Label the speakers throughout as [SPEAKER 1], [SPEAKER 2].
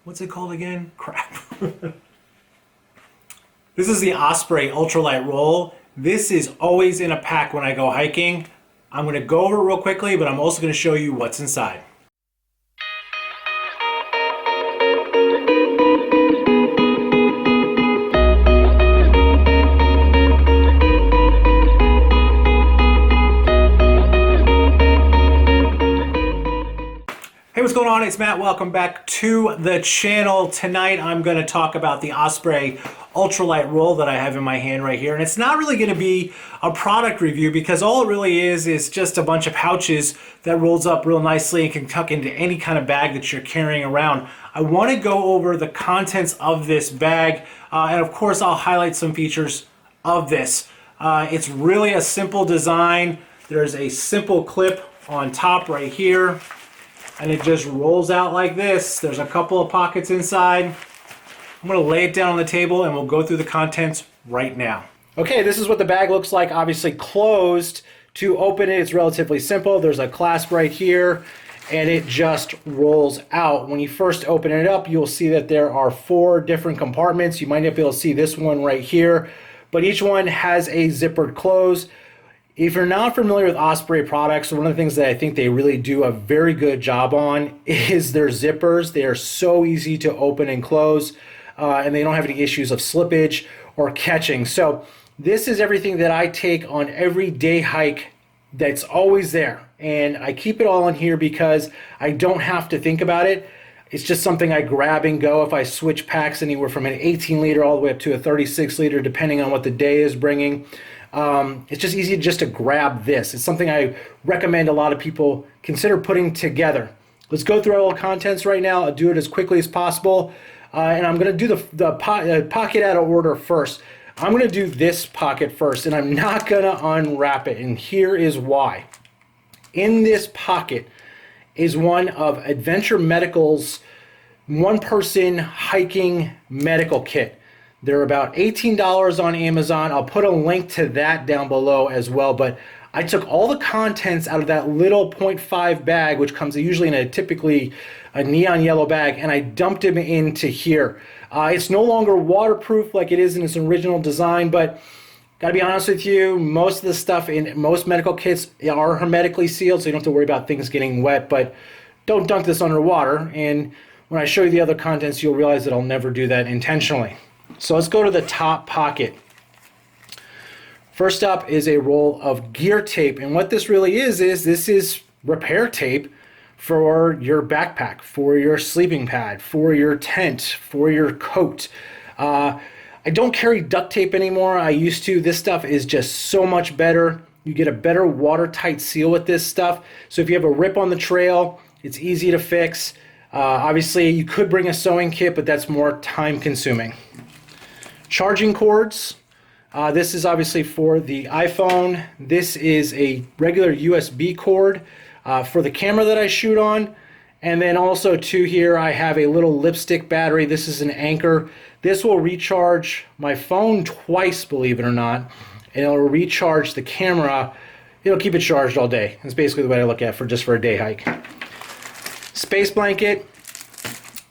[SPEAKER 1] What's it called again? Crap. This is the Osprey Ultralight roll. This is always in a pack when I go hiking. I'm going to go over it real quickly, but I'm also going to show you what's inside. Hey, what's going on? It's Matt. Welcome back to the channel. Tonight I'm going to talk about the Osprey Ultralight roll that I have in my hand right here. And it's not really going to be a product review because all it really is just a bunch of pouches that rolls up real nicely and can tuck into any kind of bag that you're carrying around. I want to go over the contents of this bag and of course I'll highlight some features of this. It's really a simple design. There's a simple clip on top right here, and it just rolls out like this. There's a couple of pockets inside. I'm going to lay it down on the table and we'll go through the contents right now. Okay, this is what the bag looks like, obviously closed. To open it, it's relatively simple. There's a clasp right here and it just rolls out. When you first open it up, you'll see that there are 4 different compartments. You might not be able to see this one right here, but each one has a zippered close. If you're not familiar with Osprey products, one of the things that I think they really do a very good job on is their zippers. They are so easy to open and close, and they don't have any issues of slippage or catching. So this is everything that I take on every day hike that's always there. And I keep it all in here because I don't have to think about it. It's just something I grab and go if I switch packs anywhere from an 18 liter all the way up to a 36 liter, depending on what the day is bringing. It's just easy just to grab this. It's something I recommend a lot of people consider putting together. Let's go through all the contents right now. I'll do it as quickly as possible. And I'm going to do the pocket out of order first. I'm going to do this pocket first, and I'm not going to unwrap it. And here is why. In this pocket is one of Adventure Medical's one-person hiking medical kit. They're about $18 on Amazon. I'll put a link to that down below as well. But I took all the contents out of that little 0.5 bag, which comes usually in typically a neon yellow bag, and I dumped them into here. It's no longer waterproof like it is in its original design, but gotta be honest with you, most of the stuff in most medical kits are hermetically sealed, so you don't have to worry about things getting wet, but don't dunk this underwater. And when I show you the other contents, you'll realize that I'll never do that intentionally. So let's go to the top pocket. First up is a roll of gear tape, and what this really is this is repair tape for your backpack, for your sleeping pad, for your tent, for your coat. I don't carry duct tape anymore. I used to. This stuff is just so much better. You get a better watertight seal with this stuff. So if you have a rip on the trail, it's easy to fix. Obviously, you could bring a sewing kit, but that's more time consuming. Charging cords. This is obviously for the iPhone. This is a regular USB cord for the camera that I shoot on. And then also to here I have a little lipstick battery. This is an Anchor. This will recharge my phone twice, believe it or not. And it'll recharge the camera. It'll keep it charged all day. That's basically the way I look at it just for a day hike. Space blanket.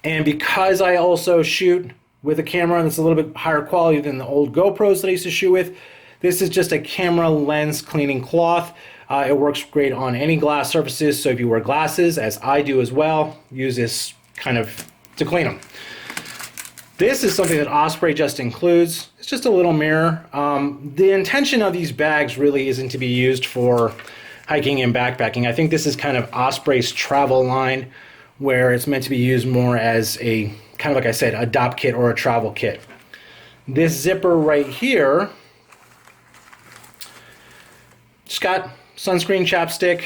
[SPEAKER 1] And because I also shoot with a camera that's a little bit higher quality than the old GoPros that I used to shoot with, this is just a camera lens cleaning cloth. It works great on any glass surfaces, so if you wear glasses, as I do as well, use this kind of to clean them. This is something that Osprey just includes. It's just a little mirror. The intention of these bags really isn't to be used for hiking and backpacking. I think this is kind of Osprey's travel line, where it's meant to be used more as a, kind of like I said, a DOP kit or a travel kit. This zipper right here, just got sunscreen, chapstick,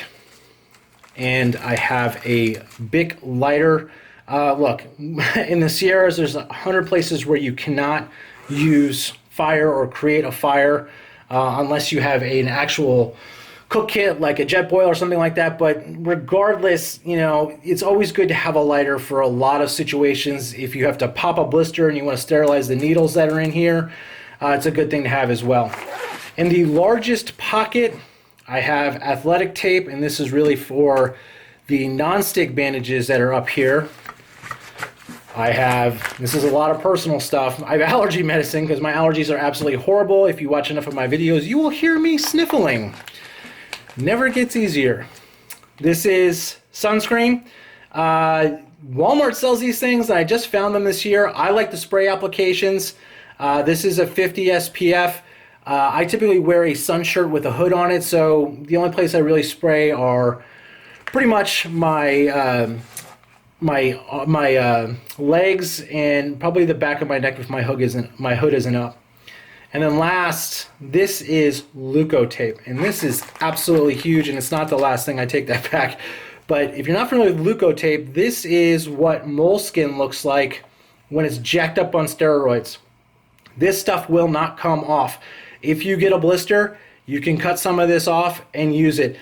[SPEAKER 1] and I have a Bic lighter. Look, in the Sierras, there's 100 places where you cannot use fire or create a fire unless you have an actual cook kit like a Jetboil or something like that. But regardless, you know, it's always good to have a lighter for a lot of situations. If you have to pop a blister and you want to sterilize the needles that are in here, it's a good thing to have as well. In the largest pocket, I have athletic tape, and this is really for the non-stick bandages that are up here. I have, this is a lot of personal stuff, I have allergy medicine because my allergies are absolutely horrible. If you watch enough of my videos, you will hear me sniffling. Never gets easier. This is sunscreen. Walmart sells these things. I just found them this year. I like the spray applications. This is a 50 SPF. I typically wear a sun shirt with a hood on it, so the only place I really spray are pretty much my legs and probably the back of my neck if my hood isn't up. And then last, this is Leukotape, and this is absolutely huge, and it's not the last thing, I take that back. But if you're not familiar with Leukotape, this is what moleskin looks like when it's jacked up on steroids. This stuff will not come off. If you get a blister, you can cut some of this off and use it.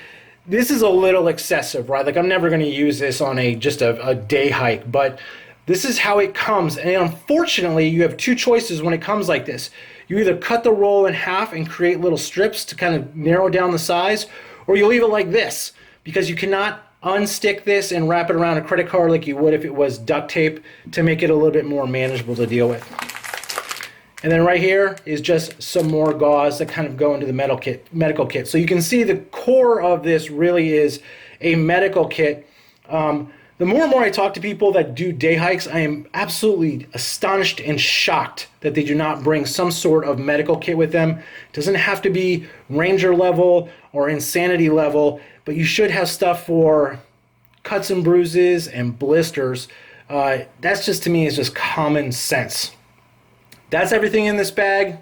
[SPEAKER 1] This is a little excessive, right? Like, I'm never going to use this on just a day hike, but this is how it comes. And unfortunately, you have two choices when it comes like this. You either cut the roll in half and create little strips to kind of narrow down the size, or you leave it like this, because you cannot unstick this and wrap it around a credit card like you would if it was duct tape to make it a little bit more manageable to deal with. And then right here is just some more gauze that kind of go into the medical kit. So you can see the core of this really is a medical kit. The more and more I talk to people that do day hikes, I am absolutely astonished and shocked that they do not bring some sort of medical kit with them. It doesn't have to be Ranger level or insanity level, but you should have stuff for cuts and bruises and blisters. That's just, to me, is just common sense. That's everything in this bag.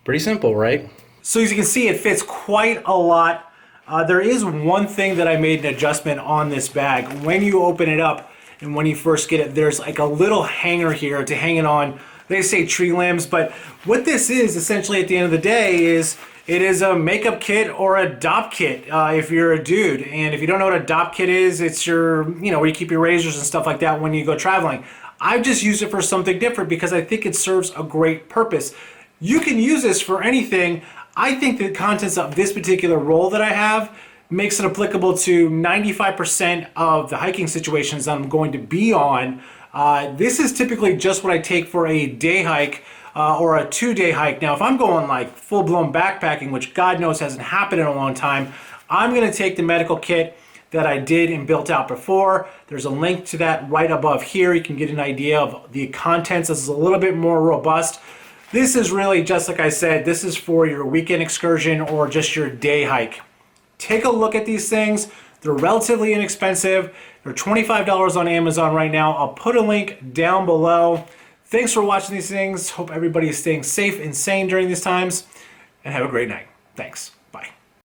[SPEAKER 1] Pretty simple, right? So as you can see, it fits quite a lot. There is one thing that I made an adjustment on this bag. When you open it up and when you first get it, there's like a little hanger here to hang it on. They say tree limbs, but what this is essentially at the end of the day is it is a makeup kit or a DOP kit if you're a dude. And if you don't know what a DOP kit is, it's your, where you keep your razors and stuff like that when you go traveling. I've just used it for something different because I think it serves a great purpose. You can use this for anything. I think the contents of this particular roll that I have makes it applicable to 95% of the hiking situations that I'm going to be on. This is typically just what I take for a day hike or a 2-day hike. Now, if I'm going like full-blown backpacking, which God knows hasn't happened in a long time, I'm going to take the medical kit that I did and built out before. There's a link to that right above here. You can get an idea of the contents. This is a little bit more robust. This is really, just like I said, this is for your weekend excursion or just your day hike. Take a look at these things. They're relatively inexpensive. They're $25 on Amazon right now. I'll put a link down below. Thanks for watching these things. Hope everybody is staying safe and sane during these times, and have a great night. Thanks.